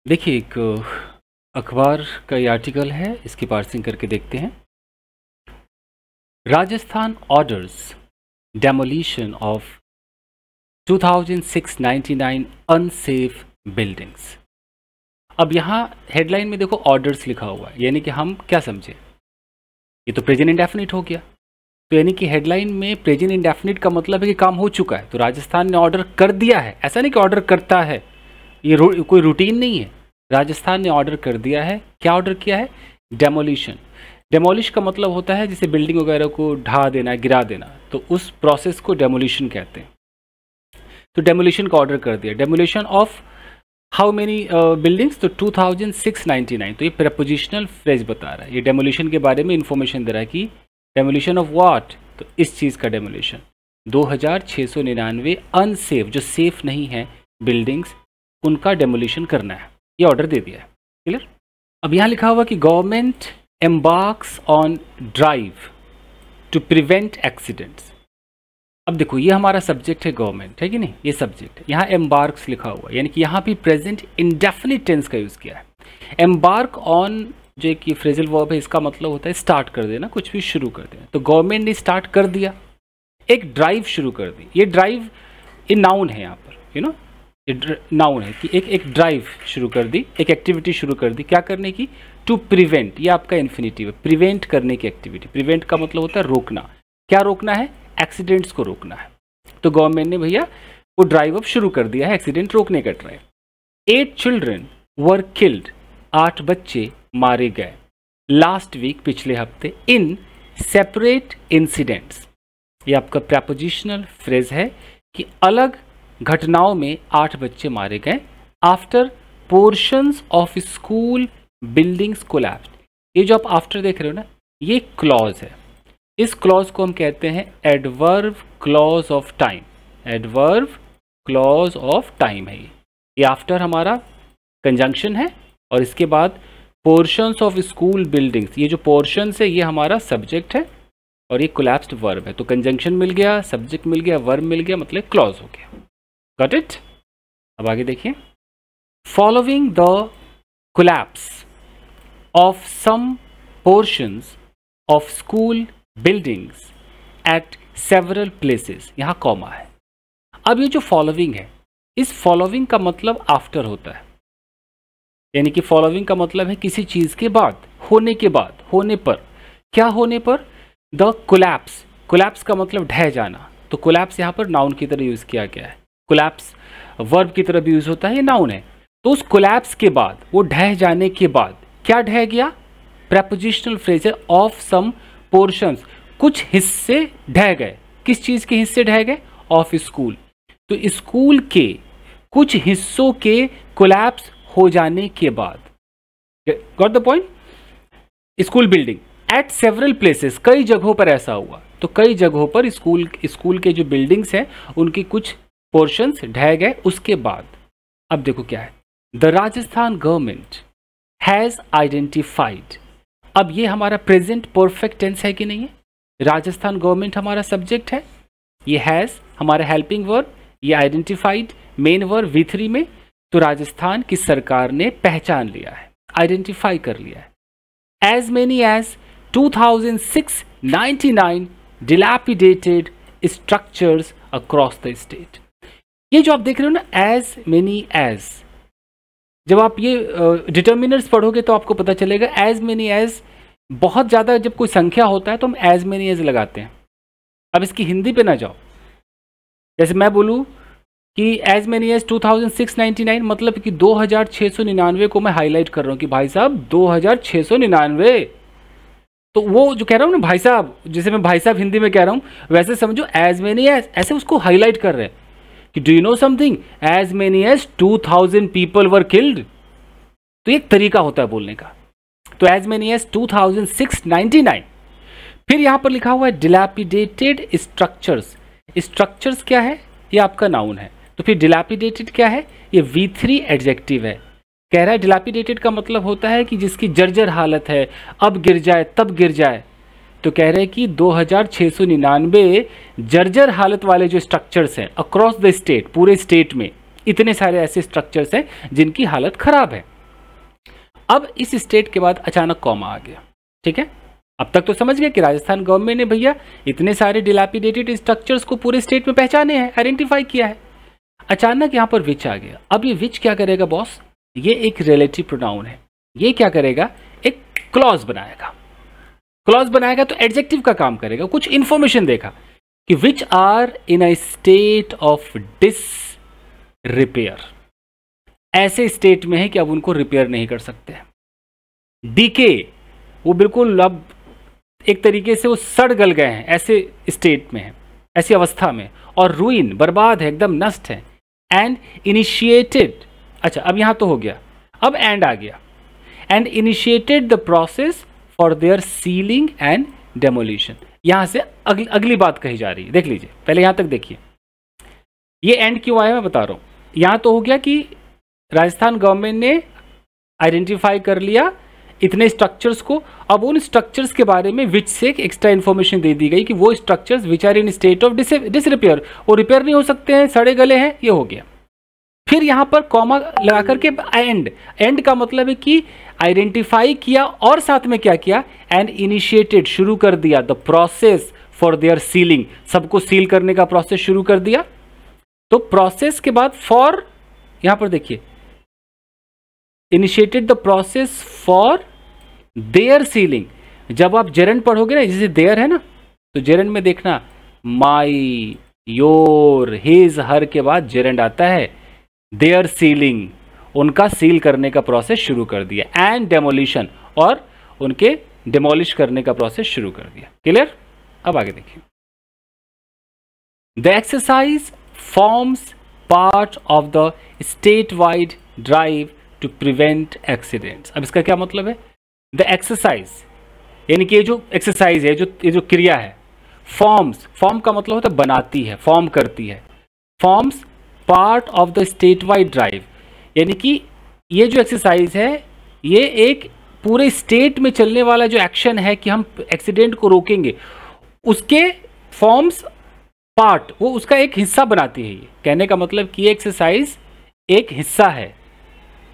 देखिए, एक अखबार का ये आर्टिकल है, इसकी पार्सिंग करके देखते हैं। Rajasthan orders demolition of 2699 unsafe buildings. अब यहाँ हेडलाइन में देखो ऑर्डर्स लिखा हुआ है, यानी कि हम क्या समझे, ये तो प्रेजेंट इंडेफिनिट हो गया। तो यानी कि हेडलाइन में प्रेजेंट इंडेफिनिट का मतलब है कि काम हो चुका है, तो राजस्थान ने ऑर्डर कर दिया है। ऐसा नहीं कि ऑर्डर करता है, ये कोई रूटीन नहीं है। राजस्थान ने ऑर्डर कर दिया है। क्या ऑर्डर किया है? डेमोलिशन। डेमोलिश का मतलब होता है जैसे बिल्डिंग वगैरह को ढा देना, गिरा देना, तो उस प्रोसेस को डेमोलिशन कहते हैं। तो डेमोलिशन का ऑर्डर कर दिया। Demolition of how many buildings? तो 2699। तो ये प्रपोजिशनल फ्रेज बता रहा है, ये डेमोलिशन के बारे में इंफॉर्मेशन दे रहा है कि डेमोलिशन ऑफ व्हाट, तो इस चीज़ का डेमोलिशन। 2699 अनसेफ, जो सेफ नहीं है बिल्डिंग्स, उनका डेमोलिशन करना है, ये ऑर्डर दे दिया है। क्लियर? अब यहाँ लिखा हुआ कि government embarks on drive to prevent accidents. अब देखो, ये हमारा सब्जेक्ट है, गवर्नमेंट है कि नहीं, ये सब्जेक्ट है। यहाँ एम्बार्क्स लिखा हुआ है, यानी कि यहाँ भी प्रेजेंट इंडेफिनिट टेंस का यूज़ किया है। एम्बार्क ऑन जो एक फ्रेजल वर्ब है, इसका मतलब होता है स्टार्ट कर देना, कुछ भी शुरू कर देना। तो गवर्नमेंट ने स्टार्ट कर दिया, एक ड्राइव शुरू कर दी। ये ड्राइव, ये नाउन है यहाँ पर, यू नो, नाउन है कि एक ड्राइव शुरू कर दी, एक एक्टिविटी शुरू कर दी। क्या करने की? टू प्रिवेंट, ये आपका इन्फिनिटिव है, प्रिवेंट करने की एक्टिविटी। प्रिवेंट का मतलब होता है रोकना। क्या रोकना है? एक्सीडेंट्स को रोकना है। तो गवर्नमेंट ने भैया वो ड्राइव अब शुरू कर दिया है, एक्सीडेंट रोकने का ड्राइव। 8 चिल्ड्रन वर किल्ड, 8 बच्चे मारे गए लास्ट वीक, पिछले हफ्ते, इन सेपरेट इंसिडेंट्स। ये आपका प्रपोजिशनल फ्रेज है कि अलग घटनाओं में 8 बच्चे मारे गए। After portions of school buildings collapsed. ये जो आप आफ्टर देख रहे हो ना, ये क्लॉज है। इस क्लॉज को हम कहते हैं adverb clause of time. Adverb clause of time है ये आफ्टर हमारा कंजंक्शन है, और इसके बाद पोर्शंस ऑफ स्कूल बिल्डिंग्स, ये जो पोर्शंस है ये हमारा सब्जेक्ट है, और ये कोलैप्स्ड वर्ब है। तो कंजंक्शन मिल गया, सब्जेक्ट मिल गया, वर्ब मिल गया, मतलब क्लॉज हो गया। Got it? अब आगे देखिए। Following the collapse of some portions of school buildings at several places, यहाँ कॉमा है। अब ये जो फॉलोइंग है, इस फॉलोइंग का मतलब आफ्टर होता है, यानी कि फॉलोइंग का मतलब है किसी चीज़ के बाद, होने के बाद, होने पर। क्या होने पर? The collapse. कोलैप्स का मतलब ढह जाना, तो कोलैप्स यहाँ पर नाउन की तरह यूज़ किया गया है। कोलैप्स वर्ब की तरह भी यूज़ होता है, ये नाउन है। तो उस कोलैप्स के बाद, वो ढह जाने के बाद, क्या ढह गया? प्रपोजिशनल फ्रेज है, ऑफ सम पोर्शंस, कुछ हिस्से ढह गए। किस चीज़ के हिस्से ढह गए? Of school. तो स्कूल के कुछ हिस्सों के कोलैप्स हो जाने के बाद, got the point? School building at several places, कई जगहों पर ऐसा हुआ। तो कई जगहों पर स्कूल के जो बिल्डिंग्स हैं, उनकी कुछ पोर्शंस ढह गए। उसके बाद अब देखो क्या है, the Rajasthan government has identified. अब ये हमारा प्रेजेंट परफेक्ट टेंस है कि नहीं है? राजस्थान गवर्नमेंट हमारा सब्जेक्ट है, ये हैज़ हमारा हेल्पिंग वर्ब, ये आइडेंटिफाइड मेन वर्ब V3 में। तो राजस्थान की सरकार ने पहचान लिया है, आइडेंटिफाई कर लिया है। As many as 2699 dilapidated structures across the state। ये जो आप देख रहे हो ना, एज मेनी एज, जब आप ये डिटर्मिनर्स पढ़ोगे तो आपको पता चलेगा एज मेनी एज, बहुत ज़्यादा जब कोई संख्या होता है तो हम एज मेनी एज लगाते हैं। अब इसकी हिंदी पे ना जाओ, जैसे मैं बोलूँ कि एज मेनी एज 2699, मतलब कि 2699 को मैं हाईलाइट कर रहा हूँ कि भाई साहब 2699। तो वो जो कह रहा हूँ ना भाई साहब, जैसे मैं भाई साहब हिंदी में कह रहा हूँ, वैसे समझो एज मेनी एज, ऐसे उसको हाईलाइट कर रहे हैं कि do you know something, as many as 2000 people were killed. तो एक तरीका होता है बोलने का। तो एज मेनी एज 2699। फिर यहाँ पर लिखा हुआ है डिलैपिडेटेड स्ट्रक्चर्स। स्ट्रक्चर्स क्या है? ये आपका नाउन है। तो फिर डिलैपिडेटेड क्या है? ये V3 एडजेक्टिव है। कह रहा है डिलैपिडेटेड का मतलब होता है कि जिसकी जर्जर हालत है, अब गिर जाए तब गिर जाए। तो कह रहे हैं कि 2699 जर्जर हालत वाले जो स्ट्रक्चर्स हैं अक्रॉस द स्टेट, पूरे स्टेट में इतने सारे ऐसे स्ट्रक्चर्स हैं जिनकी हालत खराब है। अब इस स्टेट के बाद अचानक कॉमा आ गया, ठीक है। अब तक तो समझ गए कि राजस्थान गवर्नमेंट ने भैया इतने सारे डिलैपिडेटेड स्ट्रक्चर्स को पूरे स्टेट में पहचाने हैं, आइडेंटिफाई किया है। अचानक यहाँ पर विच आ गया। अब ये विच क्या करेगा बॉस, ये एक रिलेटिव प्रोनाउन है, ये क्या करेगा, एक क्लॉज बनाएगा। क्लॉज बनाएगा तो एडजेक्टिव का काम करेगा, कुछ इंफॉर्मेशन देगा कि which are in a state of disrepair, ऐसे स्टेट में है कि अब उनको रिपेयर नहीं कर सकते। डीके, वो बिल्कुल अब एक तरीके से वो सड़ गल गए हैं, ऐसे स्टेट में है, ऐसी अवस्था में। और रूइन, बर्बाद है, एकदम नष्ट है। एंड इनिशिएटेड, अच्छा अब यहां तो हो गया, अब एंड आ गया। And initiated the process for their ceiling and demolition. यहां से अगली बात कही जा रही है, देख लीजिए, पहले यहां तक देखिए। ये एंड क्यों आया मैं बता रहा हूं। यहां तो हो गया कि राजस्थान गवर्नमेंट ने आइडेंटिफाई कर लिया इतने स्ट्रक्चर्स को। अब उन स्ट्रक्चर्स के बारे में विच से एक एक्स्ट्रा इन्फॉर्मेशन दे दी गई कि वो structures which are in state of disrepair, वो रिपेयर नहीं हो सकते हैं, सड़े गले हैं, ये हो गया। फिर यहाँ पर कॉमा लगा करके एंड का मतलब है कि आइडेंटिफाई किया और साथ में क्या किया, एंड इनिशिएटेड, शुरू कर दिया, the process for their ceiling, सबको सील करने का प्रोसेस शुरू कर दिया। तो प्रोसेस के बाद फॉर, यहां पर देखिए, initiated the process for their ceiling. जब आप जेरंड पढ़ोगे ना, जैसे देयर है ना, तो जेरंड में देखना माई, योर, हिज, हर के बाद जेरंड आता है, देयर सीलिंग, उनका सील करने का प्रोसेस शुरू कर दिया। एंड डेमोलिशन, और उनके डेमोलिश करने का प्रोसेस शुरू कर दिया। क्लियर? अब आगे देखिए। The exercise forms part of the statewide drive to prevent accidents. अब इसका क्या मतलब है, द एक्सरसाइज यानी कि ये जो एक्सरसाइज है, ये जो क्रिया है, फॉर्म्स, फॉर्म का मतलब होता है बनाती है, फॉर्म करती है, forms part of the statewide drive, यानी कि ये जो एक्सरसाइज है ये एक पूरे स्टेट में चलने वाला जो एक्शन है कि हम एक्सीडेंट को रोकेंगे, उसके फॉर्म्स पार्ट, वो उसका एक हिस्सा बनाती है। ये कहने का मतलब कि ये एक्सरसाइज एक हिस्सा है,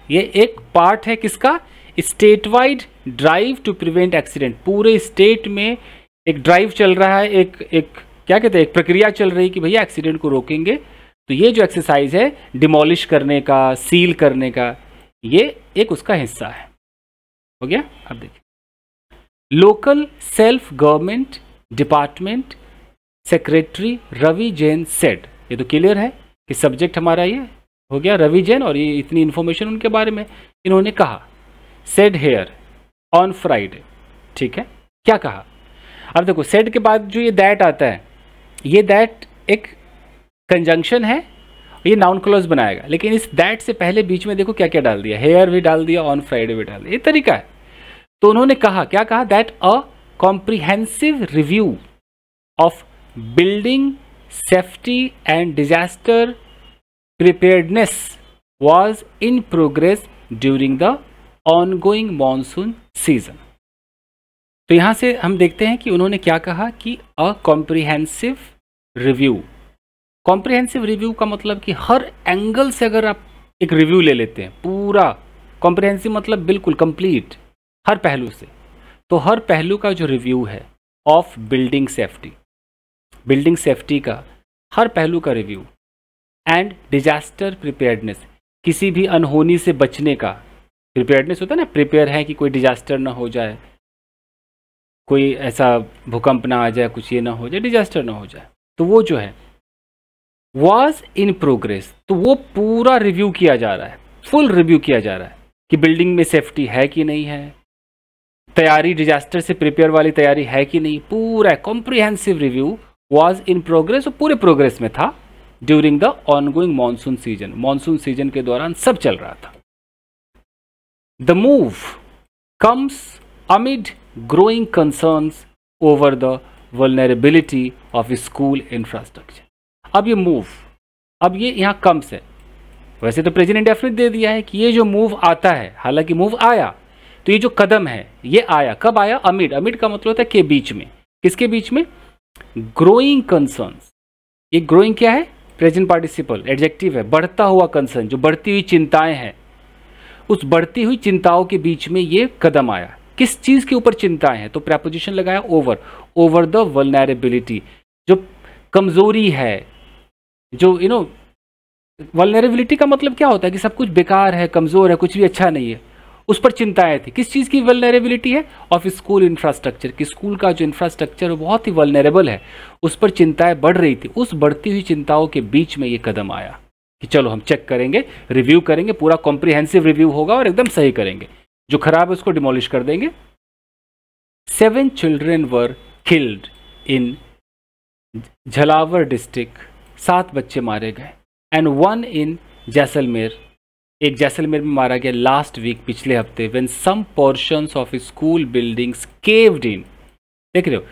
ये एक पार्ट है किसका, statewide drive to prevent accident. पूरे स्टेट में एक ड्राइव चल रहा है, एक क्या कहते हैं, एक प्रक्रिया चल रही कि भैया एक्सीडेंट को रोकेंगे। तो ये जो एक्सरसाइज है डिमोलिश करने का, सील करने का, ये एक उसका हिस्सा है। हो गया? अब देखिए, local self government department secretary Ravi Jain said. ये तो क्लियर है कि सब्जेक्ट हमारा ये हो गया रवि जैन, और ये इतनी इन्फॉर्मेशन उनके बारे में इन्होंने कहा। सेड हेयर ऑन फ्राइडे, ठीक है, क्या कहा। अब देखो, सेड के बाद जो ये दैट आता है, ये दैट एक कंजंक्शन है, ये नाउन क्लॉज बनाएगा, लेकिन इस दैट से पहले बीच में देखो क्या क्या डाल दिया, हेयर भी डाल दिया, ऑन फ्राइडे भी डाल दिया, ये तरीका है। तो उन्होंने कहा, क्या कहा, that a comprehensive review of building safety and disaster preparedness was in progress during the ongoing monsoon season। तो यहां से हम देखते हैं कि उन्होंने क्या कहा कि a comprehensive review. Comprehensive review का मतलब कि हर एंगल से अगर आप एक रिव्यू ले लेते हैं, पूरा कॉम्प्रिहेंसिव मतलब बिल्कुल कंप्लीट, हर पहलू से, तो हर पहलू का जो रिव्यू है of building safety, building safety का हर पहलू का रिव्यू, एंड डिजास्टर प्रिपेयर्डनेस, किसी भी अनहोनी से बचने का, प्रिपेयर्डनेस होता है ना, प्रिपेयर है कि कोई डिजास्टर ना हो जाए, कोई ऐसा भूकंप ना आ जाए, कुछ ये ना हो जाए, डिजास्टर ना हो जाए, तो वो जो है वॉज इन प्रोग्रेस। तो वो पूरा रिव्यू किया जा रहा है, फुल रिव्यू किया जा रहा है कि बिल्डिंग में सेफ्टी है कि नहीं है, तैयारी डिजास्टर से प्रिपेयर वाली तैयारी है कि नहीं, पूरा comprehensive review was in progress, और पूरे प्रोग्रेस में था during the ongoing monsoon season. Monsoon season के दौरान सब चल रहा था। The move comes amid growing concerns over the vulnerability of school infrastructure. अब ये मूव, अब ये यहाँ कम्स है, वैसे तो प्रेजेंट इंडेफिनिट दे दिया है कि ये जो मूव आता है, हालांकि मूव आया, तो ये जो कदम है ये आया, कब आया, अमिड। अमिड का मतलब होता है के बीच में, किसके बीच में, ग्रोइंग कंसर्न्स। ये ग्रोइंग क्या है, प्रेजेंट पार्टिसिपल एडजेक्टिव है, बढ़ता हुआ कंसर्न, जो बढ़ती हुई चिंताएं हैं, उस बढ़ती हुई चिंताओं के बीच में ये कदम आया। किस चीज़ के ऊपर चिंताएं हैं? तो प्रेपोजिशन लगाया ओवर, ओवर द वल्नरेबिलिटी, जो कमजोरी है, जो वल्नरेबिलिटी का मतलब क्या होता है कि सब कुछ बेकार है, कमजोर है, कुछ भी अच्छा नहीं है, उस पर चिंताएं थी। किस चीज़ की वल्नरेबिलिटी है? ऑफ स्कूल इंफ्रास्ट्रक्चर, कि स्कूल का जो इंफ्रास्ट्रक्चर है बहुत ही वल्नरेबल है, उस पर चिंताएं बढ़ रही थी। उस बढ़ती हुई चिंताओं के बीच में ये कदम आया कि चलो हम चेक करेंगे, रिव्यू करेंगे, पूरा कॉम्प्रिहेंसिव रिव्यू होगा और एकदम सही करेंगे, जो खराब है उसको डिमोलिश कर देंगे। 7 children were killed in Jhalawar district, 7 बच्चे मारे गए, एंड 1 इन जैसलमेर, एक जैसलमेर में मारा गया लास्ट वीक, पिछले हफ्ते, when some portions of school buildings caved in. देख रहे हो,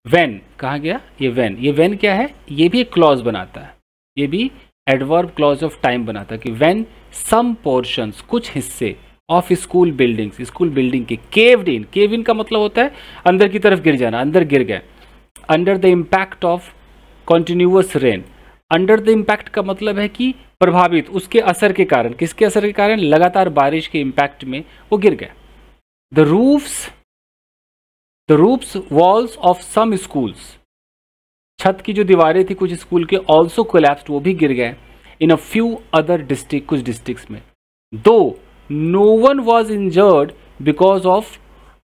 व्हेन कहाँ गया? ये व्हेन क्या है? ये भी एक क्लॉज बनाता है, ये भी एडवर्ब क्लॉज ऑफ टाइम बनाता है कि व्हेन सम पोर्शंस, कुछ हिस्से, of school buildings, school building के, केव्ड इन, केव इन का मतलब होता है अंदर की तरफ गिर जाना, अंदर गिर गए, under the impact of continuous rain, under the impact का मतलब है कि प्रभावित, उसके असर के कारण, किसके असर के कारण? लगातार बारिश के इम्पैक्ट में वो गिर गए। The roofs walls of some schools, छत की जो दीवारें थी कुछ स्कूल के, ऑल्सो कोलैप्स्ड, वो भी गिर गए, in a few other district, कुछ डिस्ट्रिक्ट्स में। Though no one was injured because of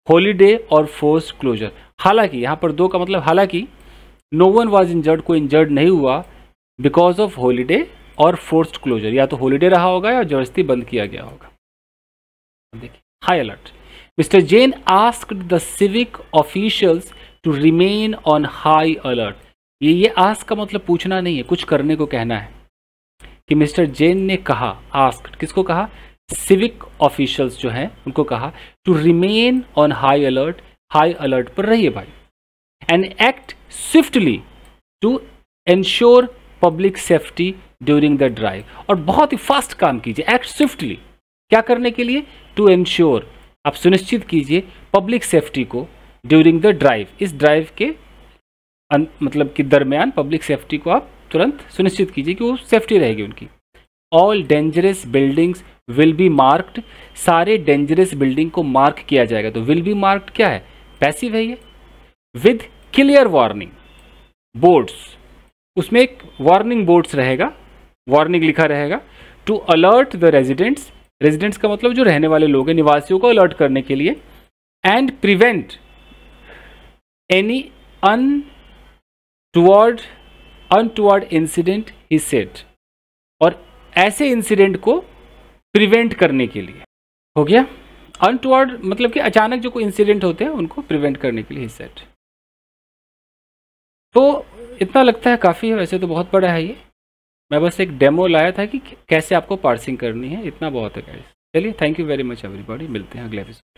holiday और फोर्स्ड क्लोजर, हालांकि, यहाँ पर दो का मतलब हालांकि, नो वन वॉज इंजर्ड, कोई इंजर्ड नहीं हुआ, बिकॉज ऑफ हॉलीडे और फोर्स्ड क्लोजर, या तो हॉलीडे रहा होगा या जबरदस्ती बंद किया गया होगा। देखिए, high alert, Mr Jain asked the civic officials to remain on high alert. ये आस्क का मतलब पूछना नहीं है, कुछ करने को कहना है, कि मिस्टर जेन ने कहा, आस्क्ड किसको कहा? सिविक ऑफिशियल्स जो हैं उनको कहा, to remain on high alert, high alert पर रहिए भाई, and act swiftly to ensure public safety during the drive, और बहुत ही फास्ट काम कीजिए, एक्ट स्विफ्टली, क्या करने के लिए? टू एंश्योर, आप सुनिश्चित कीजिए पब्लिक सेफ्टी को, ड्यूरिंग द ड्राइव, इस ड्राइव के मतलब कि दरमियान पब्लिक सेफ्टी को आप तुरंत सुनिश्चित कीजिए कि वो सेफ्टी रहेगी उनकी। All dangerous buildings will be marked, सारे डेंजरस बिल्डिंग को मार्क किया जाएगा। तो विल बी मार्क्ड क्या है? पैसिव है ये। विद क्लियर वार्निंग बोर्ड्स, उसमें एक वार्निंग बोर्ड्स रहेगा, वार्निंग लिखा रहेगा, to alert the residents, residents का मतलब जो रहने वाले लोग हैं, निवासियों को अलर्ट करने के लिए, and prevent any untoward incident he said, और ऐसे इंसिडेंट को प्रिवेंट करने के लिए, हो गया। अनटुवर्ड मतलब कि अचानक जो कोई इंसिडेंट होते हैं उनको प्रिवेंट करने के लिए ही सेड। तो इतना लगता है काफ़ी है, वैसे तो बहुत बड़ा है ये, मैं बस एक डेमो लाया था कि कैसे आपको पार्सिंग करनी है, इतना बहुत है गाइस। चलिए, thank you very much everybody, मिलते हैं अगले एपिसोड।